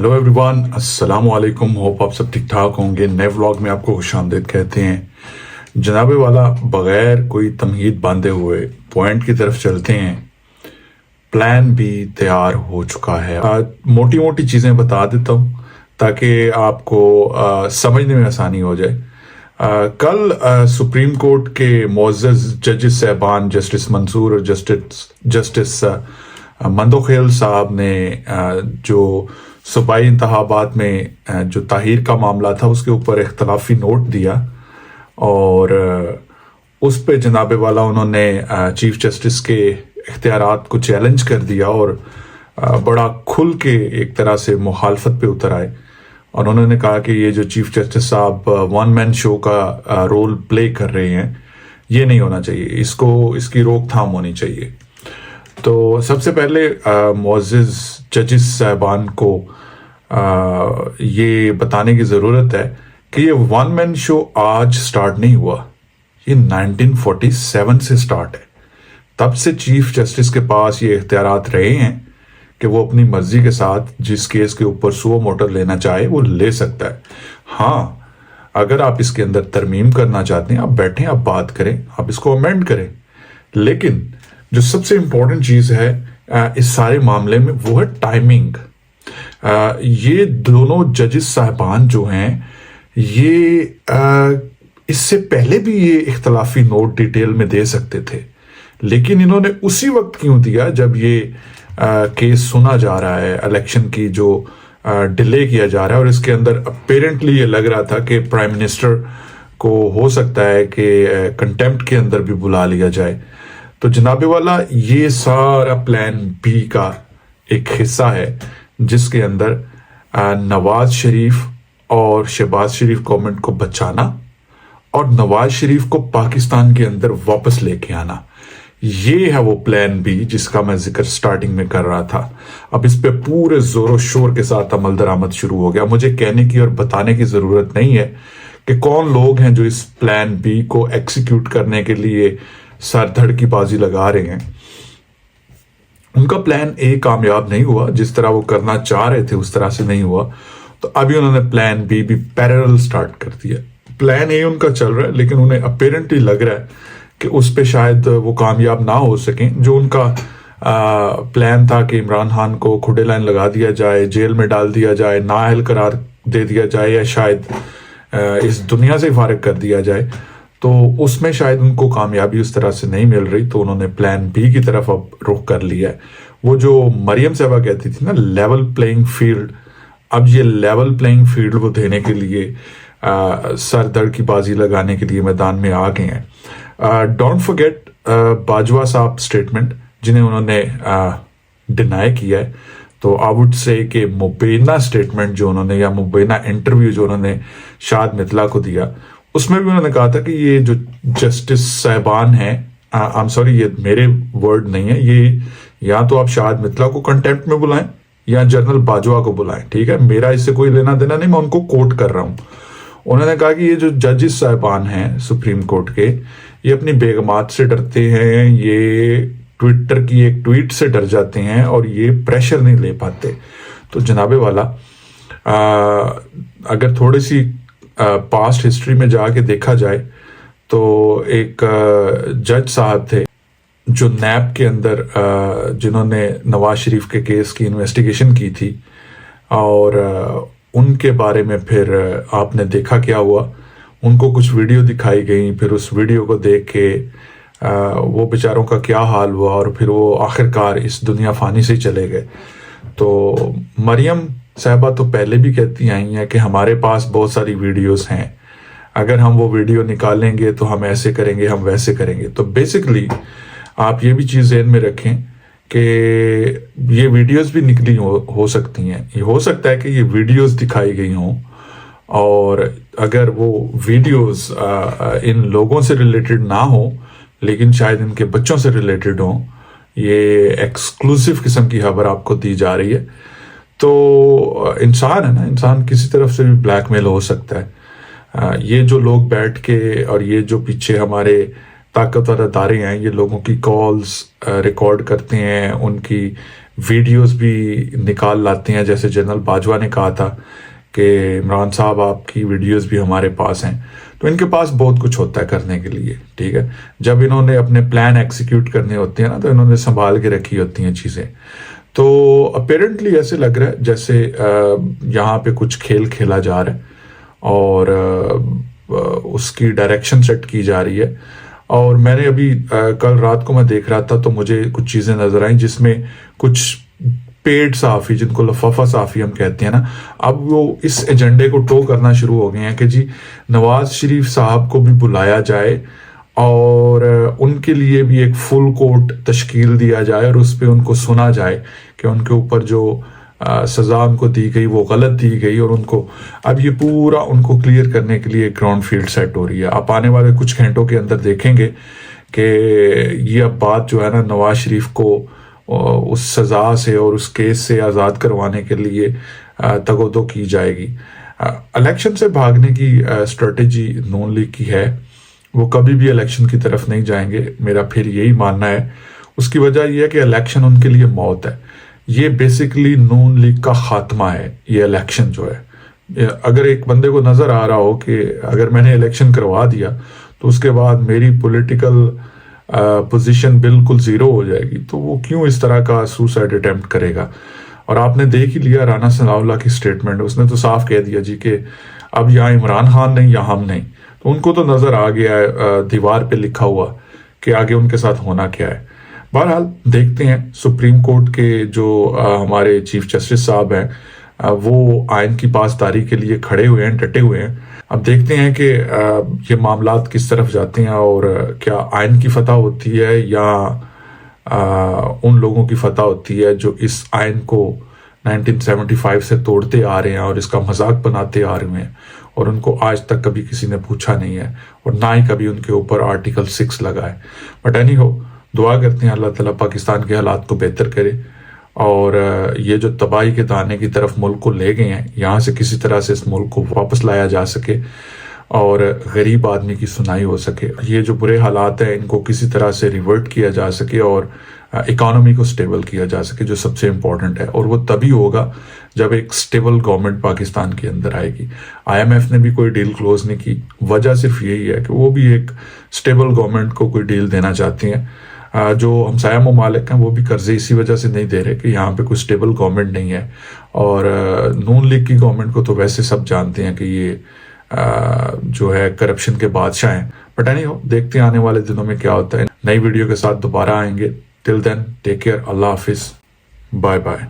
Hello everyone, अस्सलाम वालेकुम। Hope आप सब ठीक ठाक होंगे। नए व्लॉग में आपको खुशामदीद कहते हैं। जनाबे वाला बगैर कोई तमहीद बांधे हुए पॉइंट की तरफ चलते हैं। प्लान भी तैयार हो चुका है। मोटी मोटी चीज़ें बता देता हूँ ताकि आपको समझने में आसानी हो जाए। कल सुप्रीम कोर्ट के मोअज़्ज़ज़ जजेस साहबान जस्टिस मंसूर और जस्टिस मंदोखेल साहब ने जो सूबाई इंतखाबात में जो ताहीर का मामला था उसके ऊपर इख्तलाफी नोट दिया और उस पे जनाबे वाला उन्होंने चीफ जस्टिस के इख्तियारात को चैलेंज कर दिया और बड़ा खुल के एक तरह से मुखालफत पे उतर आए। और उन्होंने कहा कि ये जो चीफ जस्टिस साहब वन मैन शो का रोल प्ले कर रहे हैं ये नहीं होना चाहिए, इसकी रोकथाम होनी चाहिए। तो सबसे पहले मुअज़्ज़ज़ जजेस साहबान को ये बताने की ज़रूरत है कि ये वन मैन शो आज स्टार्ट नहीं हुआ, ये 1947 से स्टार्ट है। तब से चीफ जस्टिस के पास ये इख्तियारात रहे हैं कि वो अपनी मर्जी के साथ जिस केस के ऊपर सुओ मोटर लेना चाहे वो ले सकता है। हाँ, अगर आप इसके अंदर तरमीम करना चाहते हैं, आप बैठें, आप बात करें, आप इसको अमेंड करें। लेकिन जो सबसे इम्पोर्टेंट चीज़ है इस सारे मामले में वो है टाइमिंग। ये दोनों जजेस साहबान जो हैं ये इससे पहले भी ये इख्तलाफी नोट डिटेल में दे सकते थे, लेकिन इन्होंने उसी वक्त क्यों दिया जब ये केस सुना जा रहा है, इलेक्शन की जो डिले किया जा रहा है। और इसके अंदर अपेरेंटली ये लग रहा था कि प्राइम मिनिस्टर को हो सकता है कि कंटेम्प्ट के अंदर भी बुला लिया जाए। तो जनाबे वाला ये सारा प्लान बी का एक हिस्सा है जिसके अंदर नवाज शरीफ और शहबाज शरीफ गवर्नमेंट को बचाना और नवाज शरीफ को पाकिस्तान के अंदर वापस लेके आना, ये है वो प्लान बी जिसका मैं जिक्र स्टार्टिंग में कर रहा था। अब इस पे पूरे जोरों शोर के साथ अमल दरामद शुरू हो गया। मुझे कहने की और बताने की जरूरत नहीं है कि कौन लोग हैं जो इस प्लान बी को एग्जीक्यूट करने के लिए सरधड़ की बाजी लगा रहे हैं। उनका प्लान ए कामयाब नहीं हुआ, जिस तरह वो करना चाह रहे थे उस तरह से नहीं हुआ, तो अभी उन्होंने प्लान बी भी पैरेलल स्टार्ट कर दिया। प्लान ए उनका चल रहा है लेकिन उन्हें अपेरेंटली लग रहा है कि उस पे शायद वो कामयाब ना हो सकें। जो उनका प्लान था कि इमरान खान को खुडे लाइन लगा दिया जाए, जेल में डाल दिया जाए, नाअहल करार दे दिया जाए या शायद इस दुनिया से फारिग कर दिया जाए, तो उसमें शायद उनको कामयाबी उस तरह से नहीं मिल रही, तो उन्होंने प्लान बी की तरफ अब रुख कर लिया है। वो जो मरियम साहबा कहती थी ना लेवल प्लेइंग फील्ड, अब ये लेवल प्लेइंग फील्ड वो देने के लिए सर दर की बाजी लगाने के लिए मैदान में आ गए हैं। डोंट फॉरगेट बाजवा साहब स्टेटमेंट जिन्हें उन्होंने डिनाई किया है, तो आई वुड से कि मुबैना स्टेटमेंट जो उन्होंने या मुबैना इंटरव्यू जो उन्होंने शाद मितला को दिया, उसमें भी उन्होंने कहा था कि ये जो जस्टिस साहबान हैं, आई एम सॉरी ये मेरे वर्ड नहीं है, ये या तो आप शाद मितला को कंटेम्प्ट में बुलाएं या जनरल बाजवा को बुलाएं, ठीक है, मेरा इससे कोई लेना देना नहीं, मैं उनको कोट कर रहा हूं। उन्होंने कहा कि ये जो जजेस साहबान हैं सुप्रीम कोर्ट के, ये अपनी बेगमात से डरते हैं, ये ट्विटर की एक ट्वीट से डर जाते हैं और ये प्रेशर नहीं ले पाते। तो जनाबे वाला अगर थोड़ी सी पास्ट हिस्ट्री में जाके देखा जाए तो एक जज साहब थे जो नैब के अंदर जिन्होंने नवाज शरीफ के केस की इन्वेस्टिगेशन की थी, और उनके बारे में फिर आपने देखा क्या हुआ, उनको कुछ वीडियो दिखाई गई, फिर उस वीडियो को देख के वो बेचारों का क्या हाल हुआ और फिर वो आखिरकार इस दुनिया फानी से ही चले गए। तो मरियम साहबा तो पहले भी कहती आई हैं कि हमारे पास बहुत सारी वीडियोस हैं, अगर हम वो वीडियो निकालेंगे तो हम ऐसे करेंगे, हम वैसे करेंगे। तो बेसिकली आप ये भी चीज़ ज़हन में रखें कि ये वीडियोस भी निकली हो सकती हैं। ये हो सकता है कि ये वीडियोस दिखाई गई हों और अगर वो वीडियोस इन लोगों से रिलेटेड ना हो लेकिन शायद इनके बच्चों से रिलेटेड हों, ये एक्सक्लूसिव किस्म की खबर आपको दी जा रही है। तो इंसान है ना, इंसान किसी तरफ से भी ब्लैकमेल हो सकता है। ये जो लोग बैठ के और ये जो पीछे हमारे ताकतवर अदारे हैं, ये लोगों की कॉल्स रिकॉर्ड करते हैं, उनकी ویڈیوز بھی نکال لاتے ہیں. جیسے جنرل باجوہ نے کہا تھا کہ عمران صاحب آپ کی ویڈیوز بھی ہمارے پاس ہیں. تو ان کے پاس بہت کچھ ہوتا ہے کرنے کے لیے, ٹھیک ہے. جب انہوں نے اپنے پلان ایکسیکیوٹ کرنے ہوتے ہیں نا, تو انہوں نے سنبھال کے رکھی ہوتی ہیں چیزیں. تو اپیرنٹلی ایسے لگ رہا ہے جیسے یہاں پہ کچھ کھیل کھیلا جا رہا ہے اور اس کی ڈائریکشن سیٹ کی جا رہی ہے. اور میں نے ابھی کل رات کو میں دیکھ رہا تھا تو مجھے کچھ چیزیں نظر آئیں جس میں کچھ پیڈ صحافی, جن کو لفافہ صحافی ہم کہتے ہیں نا, اب وہ اس ایجنڈے کو ٹو کرنا شروع ہو گئے ہیں کہ جی نواز شریف صاحب کو بھی بلایا جائے اور ان کے لیے بھی ایک فل کورٹ تشکیل دیا جائے اور اس پہ ان کو سنا جائے کہ ان کے اوپر جو سزا ان کو دی گئی وہ غلط دی گئی, اور ان کو اب یہ پورا ان کو کلیئر کرنے کے لیے گراؤنڈ فیلڈ سیٹ ہو رہی ہے. آپ آنے والے کچھ گھنٹوں کے اندر دیکھیں گے کہ یہ اب بات جو ہے نا نواز شریف کو اس سزا سے اور اس کیس سے آزاد کروانے کے لیے تگ و دو کی جائے گی. الیکشن سے بھاگنے کی اسٹریٹجی نون لیگ کی ہے, وہ کبھی بھی الیکشن کی طرف نہیں جائیں گے, میرا پھر یہی ماننا ہے. اس کی وجہ یہ ہے کہ الیکشن ان کے لیے موت ہے. یہ بیسیکلی نون لیگ کا خاتمہ ہے یہ الیکشن جو ہے. اگر ایک بندے کو نظر آ رہا ہو کہ اگر میں نے الیکشن کروا دیا تو اس کے بعد میری پولیٹیکل پوزیشن بالکل زیرو ہو جائے گی, تو وہ کیوں اس طرح کا سوسائڈ اٹیمپٹ کرے گا. اور آپ نے دیکھ ہی لیا رانا ثناء اللہ کی سٹیٹمنٹ, اس نے تو صاف کہہ دیا جی کہ اب یہاں عمران خان نہیں یا ہم نہیں. تو ان کو تو نظر آ گیا ہے دیوار پہ لکھا ہوا کہ آگے ان کے ساتھ ہونا کیا ہے. بہرحال دیکھتے ہیں. سپریم کورٹ کے جو ہمارے چیف جسٹس صاحب ہیں وہ آئین کی پاسداری کے لیے کھڑے ہوئے ہیں, ڈٹے ہوئے ہیں. اب دیکھتے ہیں کہ یہ معاملات کس طرف جاتے ہیں اور کیا آئین کی فتح ہوتی ہے یا ان لوگوں کی فتح ہوتی ہے جو اس آئین کو 1975 سے توڑتے آ رہے ہیں اور اس کا مذاق بناتے آ رہے ہیں, اور ان کو آج تک کبھی کسی نے پوچھا نہیں ہے اور نہ ہی کبھی ان کے اوپر آرٹیکل 6 لگا ہے. بٹ اینی ہو, دعا کرتے ہیں اللہ تعالیٰ پاکستان کے حالات کو بہتر کرے اور یہ جو تباہی کے دانے کی طرف ملک کو لے گئے ہیں, یہاں سے کسی طرح سے اس ملک کو واپس لایا جا سکے اور غریب آدمی کی سنائی ہو سکے. یہ جو برے حالات ہیں ان کو کسی طرح سے ریورٹ کیا جا سکے اور اکانومی کو سٹیبل کیا جا سکے, جو سب سے امپورٹنٹ ہے. اور وہ تبھی ہوگا جب ایک سٹیبل گورنمنٹ پاکستان کے اندر آئے گی. IMF نے بھی کوئی ڈیل کلوز نہیں کی, وجہ صرف یہی ہے کہ وہ بھی ایک سٹیبل گورنمنٹ کو کوئی ڈیل دینا چاہتی ہیں. جو ہمسایہ ممالک ہیں وہ بھی قرضے اسی وجہ سے نہیں دے رہے کہ یہاں پہ کوئی سٹیبل گورنمنٹ نہیں ہے. اور نون لیگ کی گورنمنٹ کو تو ویسے سب جانتے ہیں کہ یہ جو ہے کرپشن کے بادشاہ ہیں. بٹ اینی ہو, دیکھتے ہیں آنے والے دنوں میں کیا ہوتا ہے. نئی ویڈیو کے ساتھ دوبارہ آئیں گے. ٹل دین ٹیک کیئر, اللہ حافظ, بائے بائے.